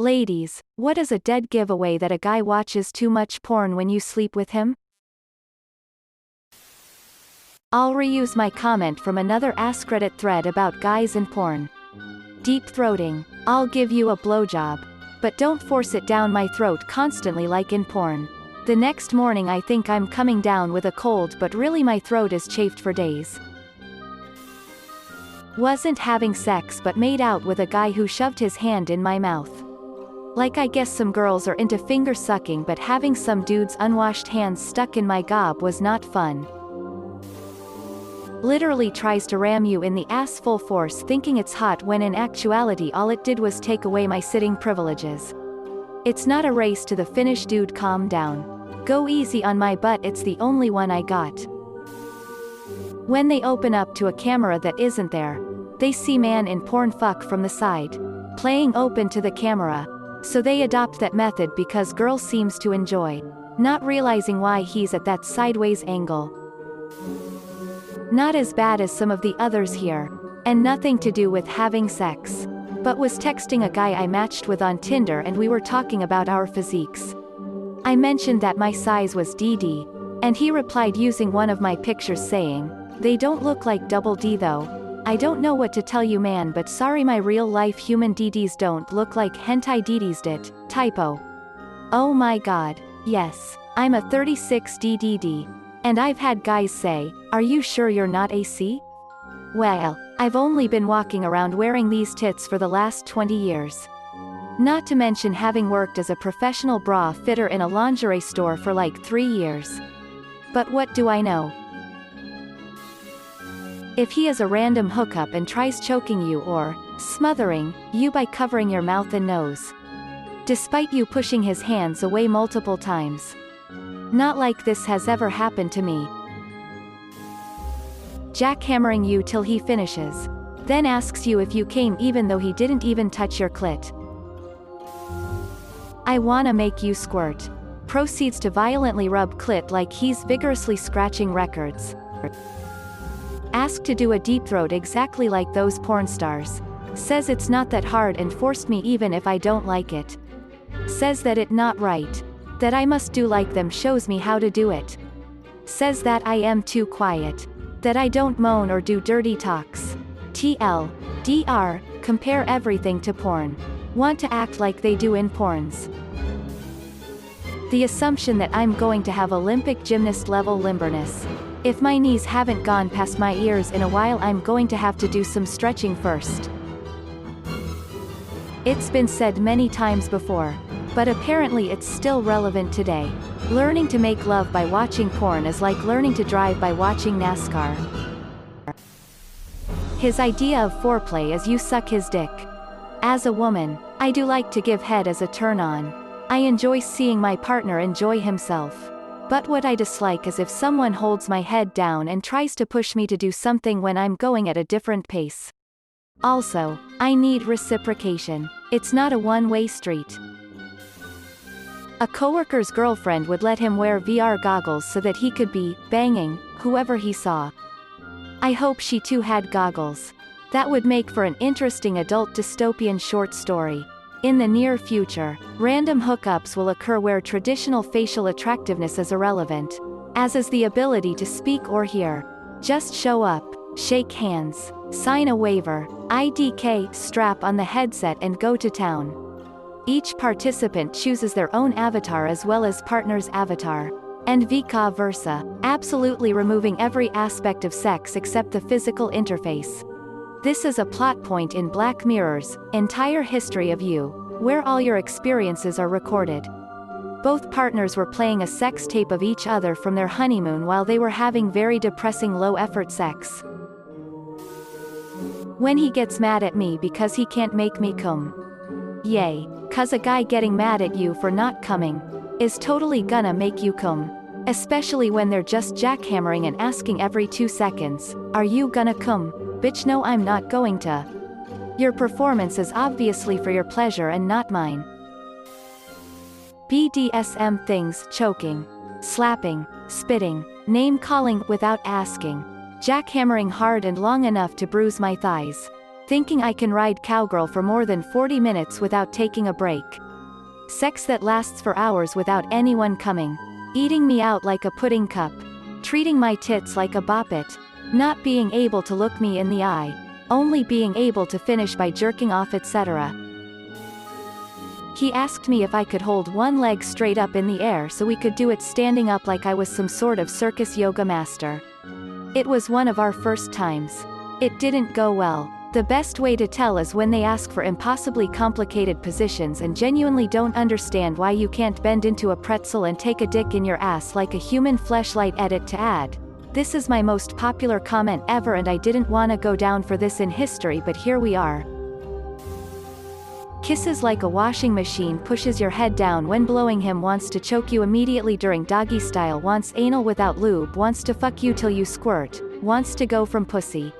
Ladies, what is a dead giveaway that a guy watches too much porn when you sleep with him? I'll reuse my comment from another AskReddit thread about guys and porn. Deep throating. I'll give you a blowjob. But don't force it down my throat constantly like in porn. The next morning I think I'm coming down with a cold but really my throat is chafed for days. Wasn't having sex but made out with a guy who shoved his hand in my mouth. Like I guess some girls are into finger sucking but having some dude's unwashed hands stuck in my gob was not fun. Literally tries to ram you in the ass full force thinking it's hot when in actuality all it did was take away my sitting privileges. It's not a race to the finish, dude, calm down. Go easy on my butt, it's the only one I got. When they open up to a camera that isn't there, they see man in porn fuck from the side, playing open to the camera, so they adopt that method because girl seems to enjoy, not realizing why he's at that sideways angle. Not as bad as some of the others here, and nothing to do with having sex. But was texting a guy I matched with on Tinder and we were talking about our physiques. I mentioned that my size was DD, and he replied using one of my pictures saying, "They don't look like double D though. I don't know what to tell you man, but sorry, my real life human DDs don't look like hentai DDs did, typo." Oh my god, yes, I'm a 36 DDD. And I've had guys say, "Are you sure you're not AC?" Well, I've only been walking around wearing these tits for the last 20 years. Not to mention having worked as a professional bra fitter in a lingerie store for like 3 years. But what do I know? If he is a random hookup and tries choking you or smothering you by covering your mouth and nose, despite you pushing his hands away multiple times. Not like this has ever happened to me. Jackhammering you till he finishes. Then asks you if you came even though he didn't even touch your clit. I wanna make you squirt. Proceeds to violently rub clit like he's vigorously scratching records. Asked to do a deep throat exactly like those porn stars. Says it's not that hard and forced me even if I don't like it. Says that it not right. That I must do like them, shows me how to do it. Says that I am too quiet. That I don't moan or do dirty talks. TL. DR. Compare everything to porn. Want to act like they do in porns. The assumption that I'm going to have Olympic gymnast level limberness. If my knees haven't gone past my ears in a while, I'm going to have to do some stretching first. It's been said many times before, but apparently it's still relevant today. Learning to make love by watching porn is like learning to drive by watching NASCAR. His idea of foreplay is you suck his dick. As a woman, I do like to give head as a turn-on. I enjoy seeing my partner enjoy himself. But what I dislike is if someone holds my head down and tries to push me to do something when I'm going at a different pace. Also, I need reciprocation. It's not a one-way street. A coworker's girlfriend would let him wear VR goggles so that he could be banging whoever he saw. I hope she too had goggles. That would make for an interesting adult dystopian short story. In the near future, random hookups will occur where traditional facial attractiveness is irrelevant, as is the ability to speak or hear. Just show up, shake hands, sign a waiver, IDK, strap on the headset and go to town. Each participant chooses their own avatar as well as partner's avatar. And vice versa, absolutely removing every aspect of sex except the physical interface. This is a plot point in Black Mirror's entire history of you, where all your experiences are recorded. Both partners were playing a sex tape of each other from their honeymoon while they were having very depressing low-effort sex. When he gets mad at me because he can't make me come. Yay. 'Cause a guy getting mad at you for not coming is totally gonna make you come. Especially when they're just jackhammering and asking every 2 seconds, "Are you gonna come? Bitch, no, I'm not going to." Your performance is obviously for your pleasure and not mine. BDSM things: choking, slapping, spitting, name calling without asking, jackhammering hard and long enough to bruise my thighs, Thinking I can ride cowgirl for more than 40 minutes without taking a break. Sex that lasts for hours without anyone coming. Eating me out like a pudding cup. Treating my tits like a bop it. Not being able to look me in the eye. Only being able to finish by jerking off, etc. He asked me if I could hold one leg straight up in the air so we could do it standing up like I was some sort of circus yoga master. It was one of our first times. It didn't go well. The best way to tell is when they ask for impossibly complicated positions and genuinely don't understand why you can't bend into a pretzel and take a dick in your ass like a human fleshlight. Edit to add. This is my most popular comment ever and I didn't wanna go down for this in history, but here we are. Kisses like a washing machine, pushes your head down when blowing him, wants to choke you immediately during doggy style, wants anal without lube, wants to fuck you till you squirt, wants to go from pussy,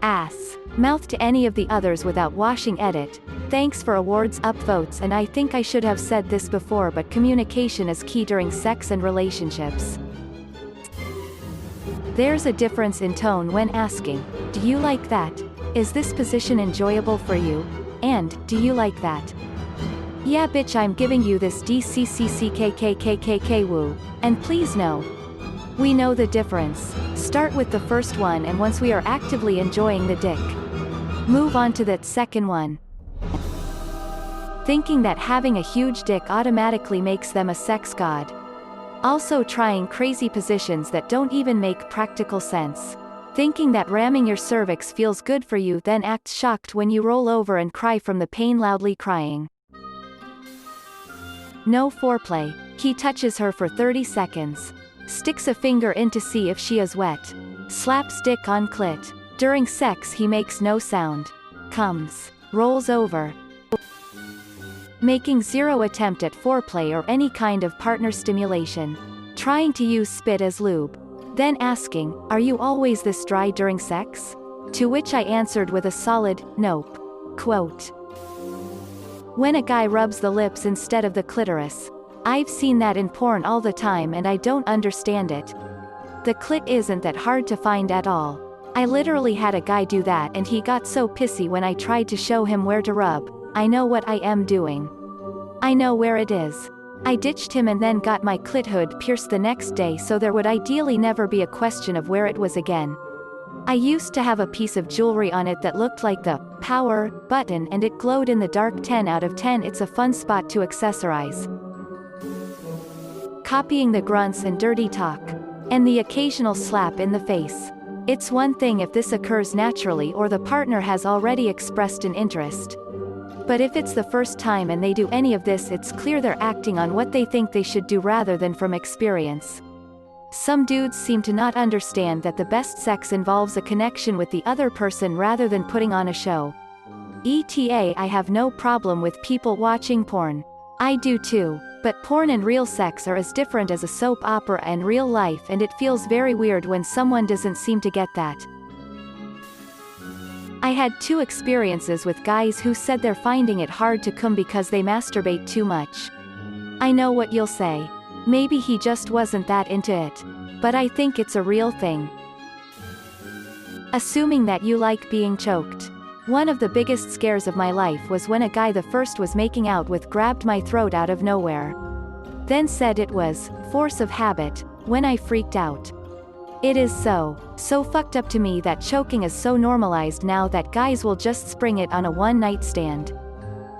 ass, mouth to any of the others without washing. Edit. Thanks for awards upvotes, and I think I should have said this before, but communication is key during sex and relationships. There's a difference in tone when asking, do you like that? Is this position enjoyable for you? And, do you like that? Yeah bitch, I'm giving you this DCCCKKKKK woo. And please know. We know the difference. Start with the first one, and once we are actively enjoying the dick, move on to that second one. Thinking that having a huge dick automatically makes them a sex god. Also trying crazy positions that don't even make practical sense. Thinking that ramming your cervix feels good for you, then act shocked when you roll over and cry from the pain, loudly crying. No foreplay. He touches her for 30 seconds. Sticks a finger in to see if she is wet. Slaps dick on clit. During sex he makes no sound. Comes. Rolls over. Making zero attempt at foreplay or any kind of partner stimulation. Trying to use spit as lube. Then asking, are you always this dry during sex? To which I answered with a solid, nope. Quote. When a guy rubs the lips instead of the clitoris. I've seen that in porn all the time and I don't understand it. The clit isn't that hard to find at all. I literally had a guy do that and he got so pissy when I tried to show him where to rub. I know what I am doing. I know where it is. I ditched him and then got my clit hood pierced the next day, so there would ideally never be a question of where it was again. I used to have a piece of jewelry on it that looked like the power button and it glowed in the dark. 10 out of 10. It's a fun spot to accessorize. Copying the grunts and dirty talk. And the occasional slap in the face. It's one thing if this occurs naturally or the partner has already expressed an interest. But if it's the first time and they do any of this, it's clear they're acting on what they think they should do rather than from experience. Some dudes seem to not understand that the best sex involves a connection with the other person rather than putting on a show. ETA, I have no problem with people watching porn. I do too, but porn and real sex are as different as a soap opera and real life, and it feels very weird when someone doesn't seem to get that. I had 2 experiences with guys who said they're finding it hard to come because they masturbate too much. I know what you'll say. Maybe he just wasn't that into it. But I think it's a real thing. Assuming that you like being choked. One of the biggest scares of my life was when a guy the first was making out with grabbed my throat out of nowhere. Then said it was force of habit, when I freaked out. It is so fucked up to me that choking is so normalized now that guys will just spring it on a one-night stand.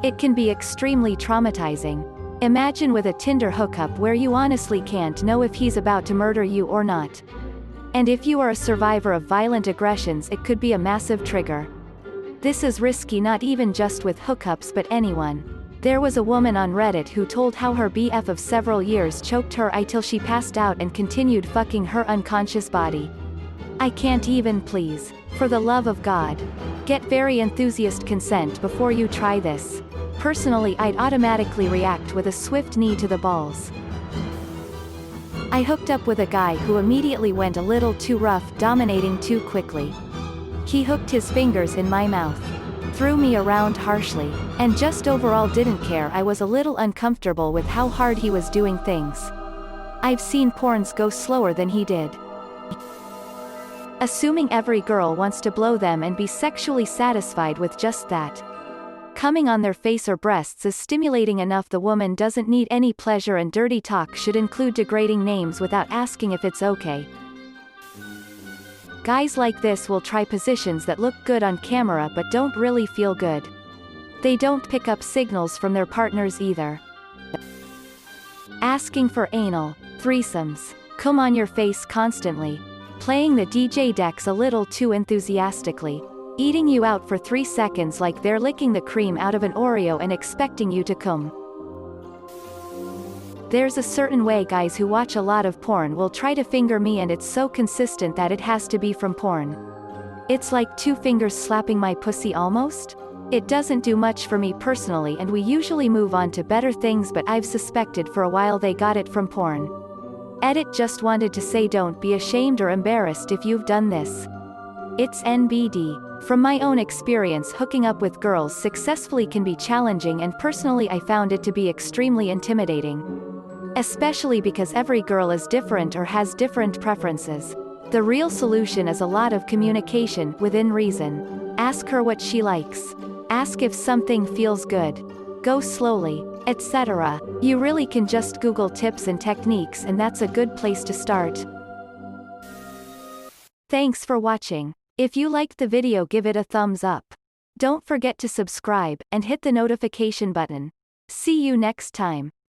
It can be extremely traumatizing. Imagine with a Tinder hookup where you honestly can't know if he's about to murder you or not. And if you are a survivor of violent aggressions, it could be a massive trigger. This is risky not even just with hookups but anyone. There was a woman on Reddit who told how her BF of several years choked her till she passed out and continued fucking her unconscious body. I can't even, please. For the love of God. Get very enthusiast consent before you try this. Personally, I'd automatically react with a swift knee to the balls. I hooked up with a guy who immediately went a little too rough, dominating too quickly. He hooked his fingers in my mouth. Threw me around harshly, and just overall didn't care. I was a little uncomfortable with how hard he was doing things. I've seen porns go slower than he did. assuming every girl wants to blow them and be sexually satisfied with just that. Coming on their face or breasts is stimulating enough. The woman doesn't need any pleasure, and dirty talk should include degrading names without asking if it's okay. Guys like this will try positions that look good on camera but don't really feel good. They don't pick up signals from their partners either. Asking for anal, threesomes, cum on your face constantly, playing the DJ decks a little too enthusiastically, eating you out for 3 seconds like they're licking the cream out of an Oreo and expecting you to cum. There's a certain way guys who watch a lot of porn will try to finger me, and it's so consistent that it has to be from porn. It's like 2 fingers slapping my pussy almost. It doesn't do much for me personally, and we usually move on to better things, but I've suspected for a while they got it from porn. Edit just wanted to say don't be ashamed or embarrassed if you've done this. It's NBD. From my own experience, hooking up with girls successfully can be challenging, and personally I found it to be extremely intimidating. Especially because every girl is different or has different preferences. The real solution is a lot of communication, within reason. Ask her what she likes. Ask if something feels good. Go slowly, etc. You really can just Google tips and techniques, and that's a good place to start. Thanks for watching. If you liked the video, give it a thumbs up. Don't forget to subscribe, and hit the notification button. See you next time.